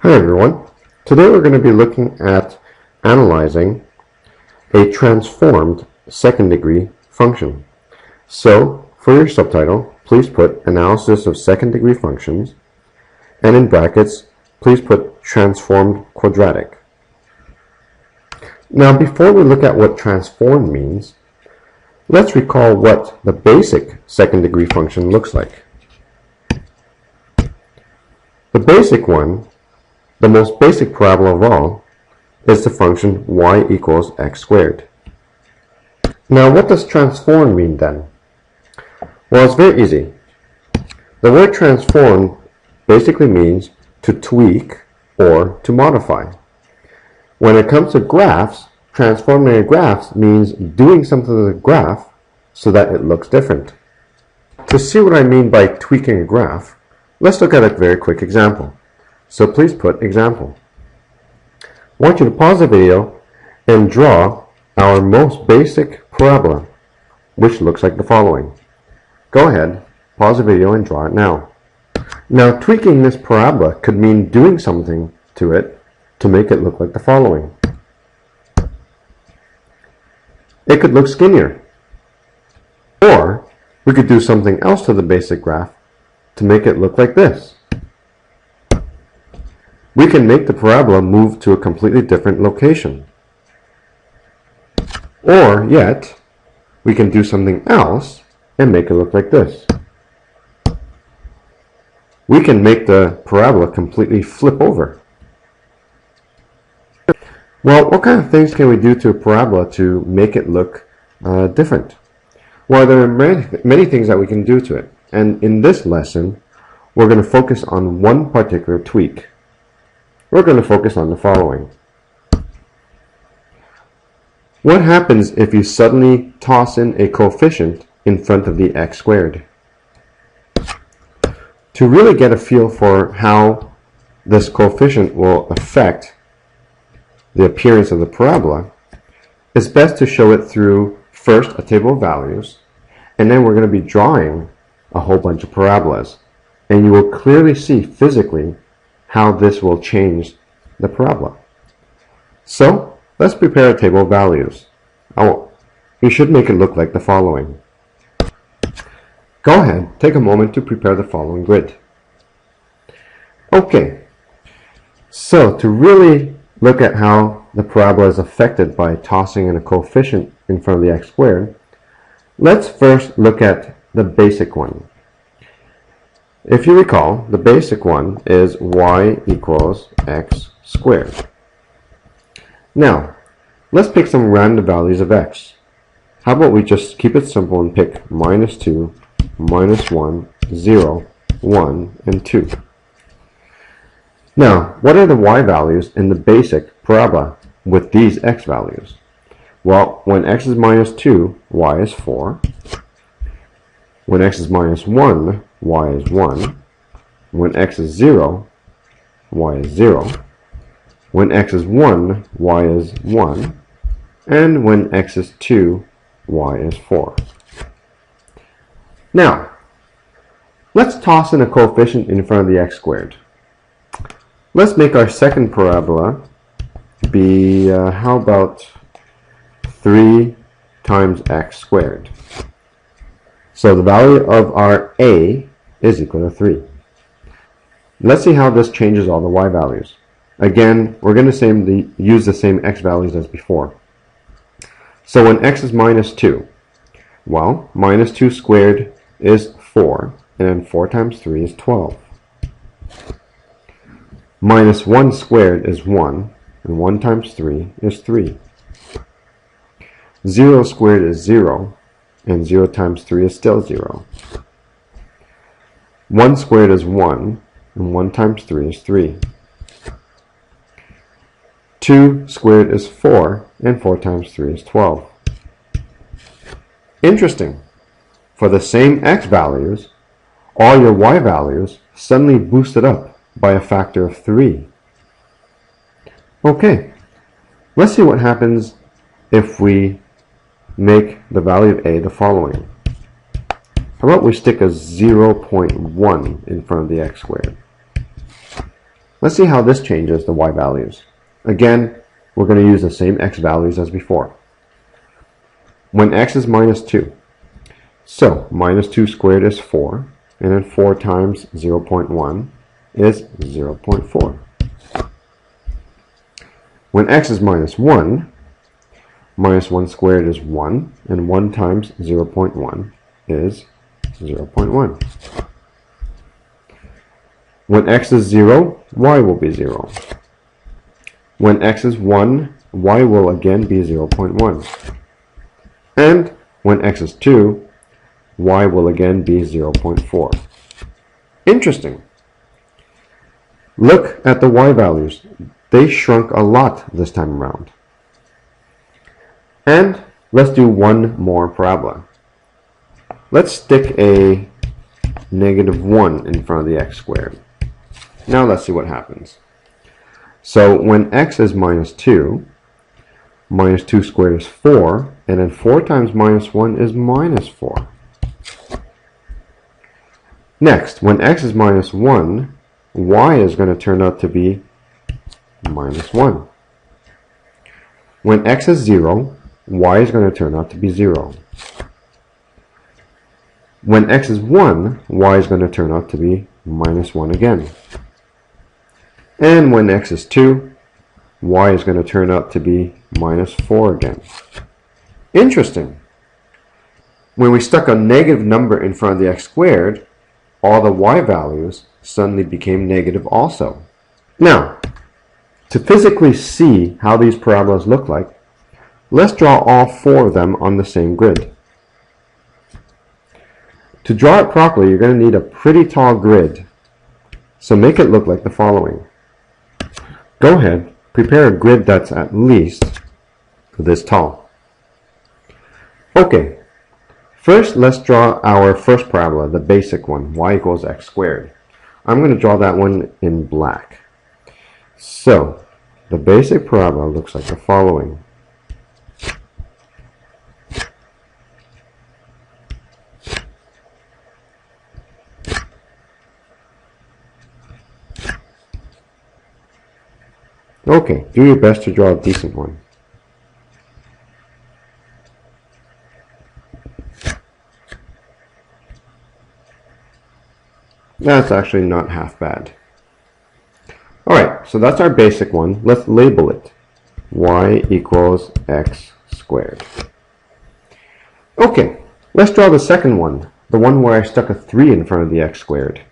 Hi everyone. Today we're going to be looking at analyzing a transformed second degree function. So for your subtitle, please put analysis of second degree functions, and in brackets, please put transformed quadratic. Now before we look at what transformed means, let's recall what the basic second degree function looks like. The basic one, the most basic parabola of all, is the function y equals x squared. Now what does transform mean then? Well, it's very easy. The word transform basically means to tweak or to modify. When it comes to graphs, transforming a graph means doing something to the graph so that it looks different. To see what I mean by tweaking a graph, let's look at a very quick example. So please put example. I want you to pause the video and draw our most basic parabola, which looks like the following. Go ahead, pause the video and draw it now. Now tweaking this parabola could mean doing something to it to make it look like the following. It could look skinnier. Or we could do something else to the basic graph to make it look like this. We can make the parabola move to a completely different location. Or yet, we can do something else and make it look like this. We can make the parabola completely flip over. Well, what kind of things can we do to a parabola to make it look different? Well, there are many things that we can do to it. And in this lesson, we're going to focus on one particular tweak. We're going to focus on the following. What happens if you suddenly toss in a coefficient in front of the x squared? To really get a feel for how this coefficient will affect the appearance of the parabola, it's best to show it through first a table of values, and then we're going to be drawing a whole bunch of parabolas. And you will clearly see physically how this will change the parabola. So let's prepare a table of values. You should make it look like the following. Go ahead, take a moment to prepare the following grid. Okay, so to really look at how the parabola is affected by tossing in a coefficient in front of the x squared, let's first look at the basic one. If you recall, the basic one is y equals x squared. Now, let's pick some random values of x. How about we just keep it simple and pick -2, -1, 0, 1, and 2. Now, what are the y values in the basic parabola with these x values? Well, when x is -2, y is 4. When x is -1, y is 1. When x is 0, y is 0. When x is 1, y is 1. And when x is 2, y is 4. Now, let's toss in a coefficient in front of the x squared. Let's make our second parabola be, how about 3 times x squared? So the value of our a is equal to 3. Let's see how this changes all the y values. Again, we're going to use the same x values as before. So when x is -2, well, -2 squared is 4, and 4 times 3 is 12. -1 squared is 1, and 1 times 3 is 3. 0 squared is 0, and 0 times 3 is still 0. 1 squared is 1, and 1 times 3 is 3. 2 squared is 4, and 4 times 3 is 12. Interesting. For the same x values, all your y values suddenly boosted up by a factor of 3. Okay, let's see what happens if we make the value of a the following. How about we stick a 0.1 in front of the x squared? Let's see how this changes the y values. Again, we're going to use the same x values as before. When x is minus 2, so minus 2 squared is 4, and then 4 times 0.1 is 0.4. When x is minus 1, minus 1 squared is 1, and 1 times 0.1 is 0.1. When x is 0, y will be 0. When x is 1, y will again be 0.1. And when x is 2, y will again be 0.4. Interesting. Look at the y values. They shrunk a lot this time around. And let's do one more parabola. Let's stick a -1 in front of the x squared. Now let's see what happens. So when x is minus 2, minus 2 squared is 4, and then 4 times minus 1 is minus 4. Next, when x is minus 1, y is going to turn out to be minus 1. When x is 0, y is going to turn out to be 0. When x is 1, y is going to turn out to be minus 1 again. And when x is 2, y is going to turn out to be minus 4 again. Interesting. When we stuck a negative number in front of the x squared, all the y values suddenly became negative also. Now, to physically see how these parabolas look like, let's draw all 4 of them on the same grid. To draw it properly, you're going to need a pretty tall grid. So make it look like the following. Go ahead, prepare a grid that's at least this tall. Okay, first let's draw our first parabola, the basic one, y equals x squared. I'm going to draw that one in black. So, the basic parabola looks like the following. Okay, do your best to draw a decent one. That's actually not half bad. Alright, so that's our basic one. Let's label it. Y equals x squared. Okay, let's draw the second one. The one where I stuck a 3 in front of the x squared.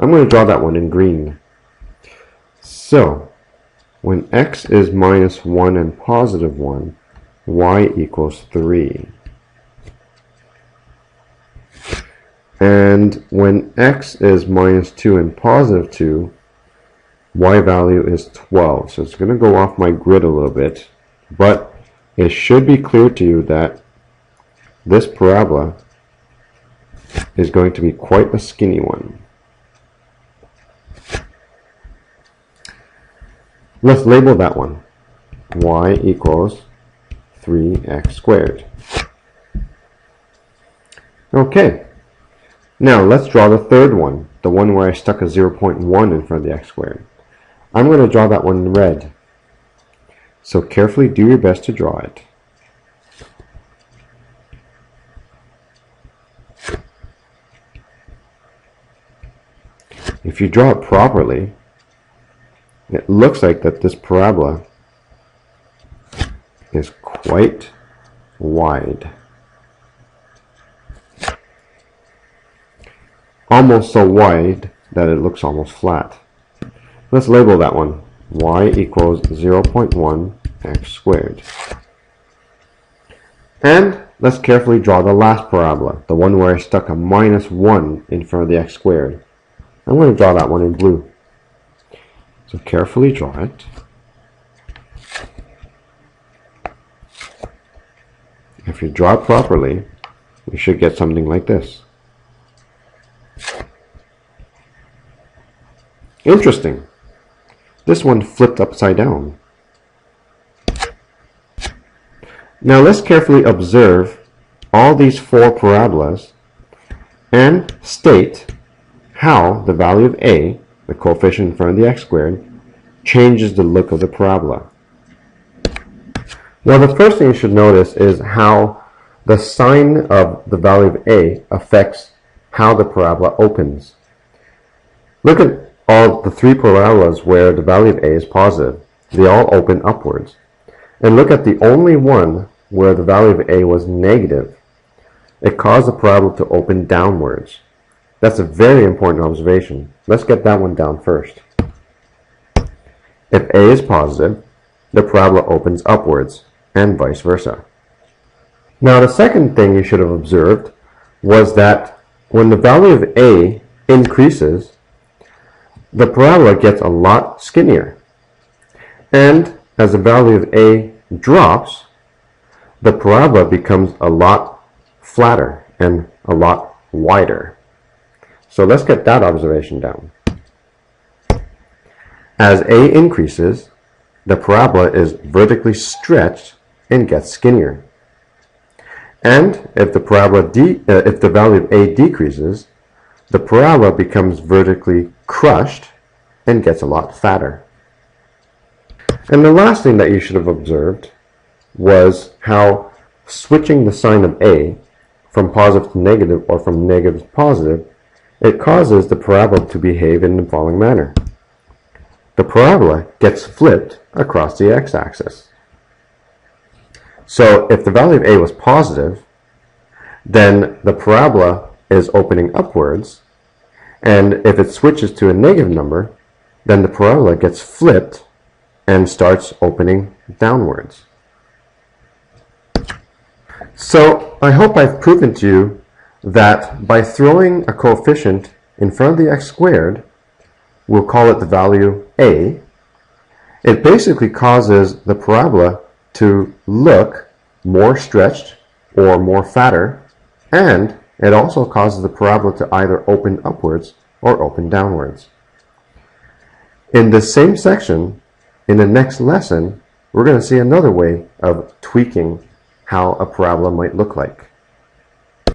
I'm going to draw that one in green. So, when x is minus 1 and positive 1, y equals 3. And when x is minus 2 and positive 2, y value is 12. So it's going to go off my grid a little bit, but it should be clear to you that this parabola is going to be quite a skinny one. Let's label that one. Y equals 3x squared. Okay. Now let's draw the third one, the one where I stuck a 0.1 in front of the x squared. I'm going to draw that one in red. So carefully do your best to draw it. If you draw it properly, it looks like that this parabola is quite wide. Almost so wide that it looks almost flat. Let's label that one. Y equals 0.1 x squared. And let's carefully draw the last parabola, the one where I stuck a minus 1 in front of the x squared. I'm going to draw that one in blue. So carefully draw it. If you draw it properly, you should get something like this. Interesting. This one flipped upside down. Now let's carefully observe all these 4 parabolas and state how the value of A the coefficient in front of the x squared, changes the look of the parabola. Well, the first thing you should notice is how the sign of the value of a affects how the parabola opens. Look at all the three parabolas where the value of a is positive. They all open upwards. And look at the only one where the value of a was negative. It caused the parabola to open downwards. That's a very important observation. Let's get that one down first. If a is positive, the parabola opens upwards, and vice versa. Now, the second thing you should have observed was that when the value of a increases, the parabola gets a lot skinnier. And as the value of a drops, the parabola becomes a lot flatter and a lot wider. So let's get that observation down. As a increases, the parabola is vertically stretched and gets skinnier. And if the value of a decreases, the parabola becomes vertically crushed and gets a lot fatter. And the last thing that you should have observed was how switching the sign of a from positive to negative or from negative to positive, it causes the parabola to behave in the following manner. The parabola gets flipped across the x-axis. So if the value of a was positive, then the parabola is opening upwards, and if it switches to a negative number, then the parabola gets flipped and starts opening downwards. So I hope I've proven to you that by throwing a coefficient in front of the x squared, we'll call it the value a, it basically causes the parabola to look more stretched or more fatter, and it also causes the parabola to either open upwards or open downwards. In the same section, in the next lesson, we're going to see another way of tweaking how a parabola might look like.